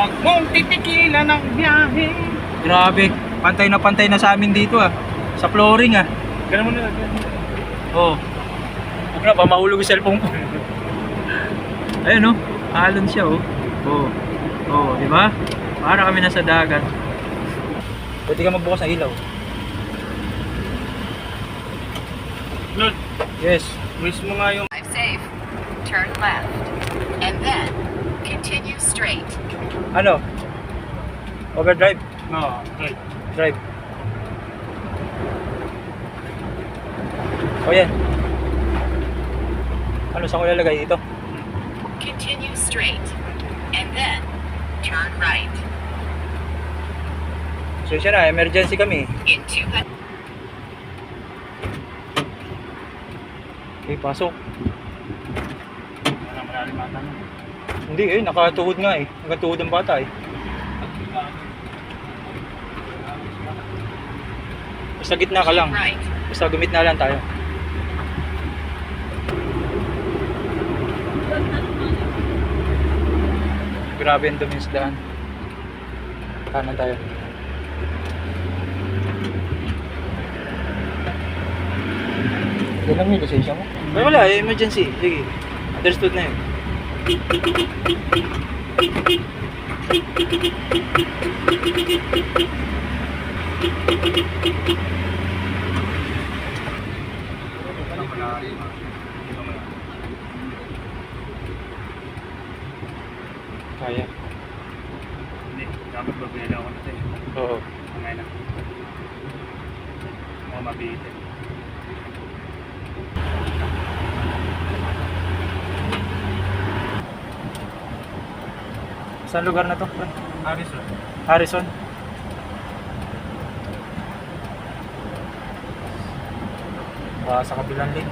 Huwag mong titikilan ng biyahe. Grabe, pantay na sa amin dito ah. Sa flooring ah. Ganun mo na. Oh. Huwag na, ba mahulog yung cellphone ko. Ayun oh, alon siya oh. Oh. Oh, di ba? Para kami nasa dagat. Pwede ka magbukas ng ilaw. Lord, Yes. wish mo nga yung... Drive safe. Turn left. And then, continue straight. Ano? Overdrive? No, right. Drive. O yan. Ano, saan ko lalagay dito? Continue straight. And then, turn right. So siya na, emergency kami. In 200. Okay, pasok. Wala malalim ata mo. Hindi eh, nakatuhod nga eh. Nakatuhod ang bata eh. Basta gitna ka lang. Right. Basta gumitna lang tayo. Grabe yung dumi sa daan. Kanan tayo. Yan lang yung lisensya mo? Ay, wala, emergency. Sige, understood na yun. Kaya. Hindi, dapat babila ako na tayo. Oo. Kamay na. Mga mabitin. Saan lugar na to? Harrison. Harrison? Sa kabilang lane.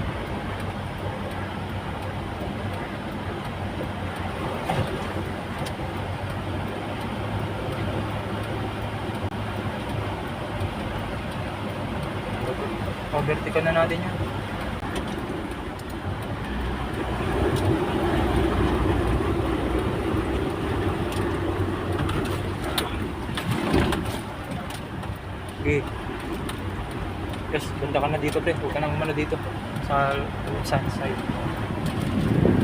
Overtake na natin yun. Okay. Yes, banda ka na dito pre. Huwag ka nang umano dito. Sa side.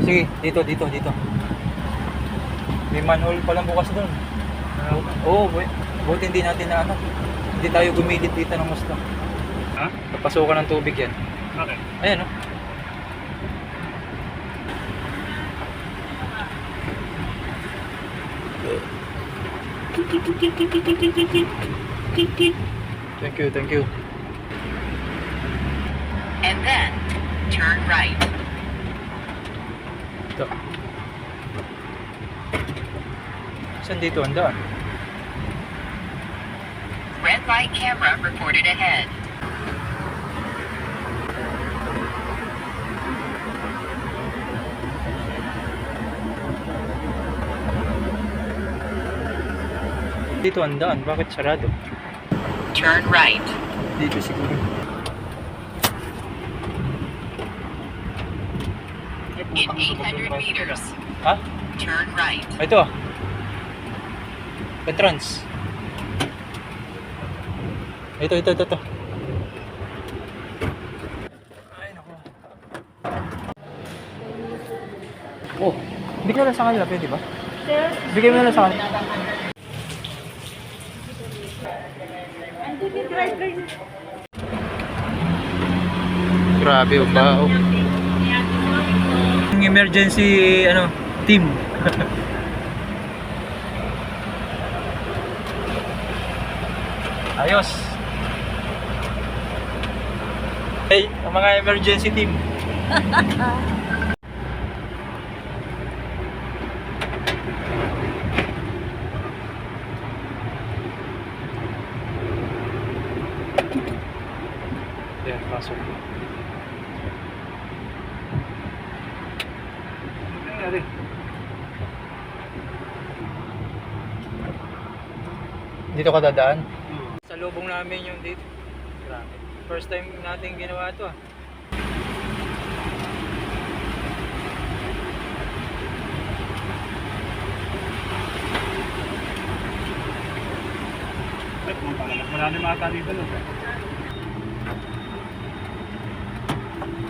Sige, dito. May manhole palang bukas doon. Oo, buti hindi natin na ano. Hindi tayo gumilit dito ng gusto. Ha? Papasukan ng tubig yan. Okay. Ayan o. Thank you. And then, turn right. Ito. Saan dito ang daan? Red light camera reported ahead. Dito ang daan. Bakit sarado? Turn right. Dito siguro. In 800 meters, Ha? turn right. Ito ah. Entrance. Ito. Ay, naku. Oh, bigyan mo lang sa kanila, pwede ba? Bigyan mo lang sa kanila. Grabe, ba? Yung emergency team. Ayos. Hey, ang mga emergency team. Yan, pasok. Nangyari. Dito ka dadaan? Sa lubong namin yung dito. Grabe. First time natin ginawa ito ah. Marami mga ata dito, no?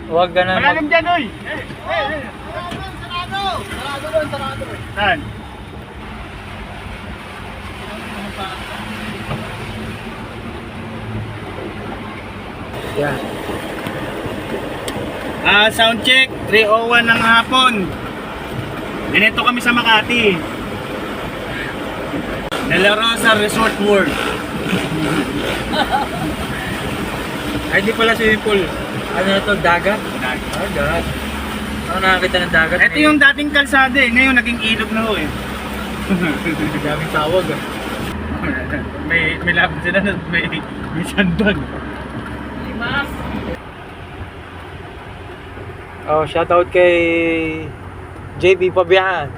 Huwag ka na Malalim dyan, oy! Saan? Yan. Sound check, 3:01 ng hapon. Dinito kami sa Makati. Nalaro sa Resort World. Ay, di pala swimming pool. Ano na to? Dagat? Dagat. Ano nakakita ng dagat? Ito yung dating kalsada eh. Ngayon naging ilog na ho eh. daming tawag ah. may lapit sila na may sandbag. Oh, shoutout kay JB Pabian.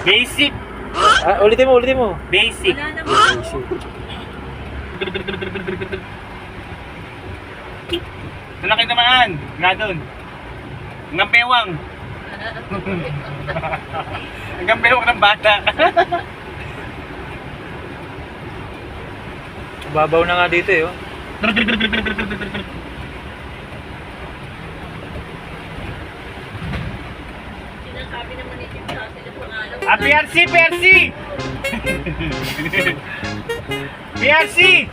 Basic. Ulitin mo. Basic. Malaki naman. Nga doon. Hanggang bewang. Hanggang bewang ng bata. Babaw na nga dito eh. Oh. PRC! PRC!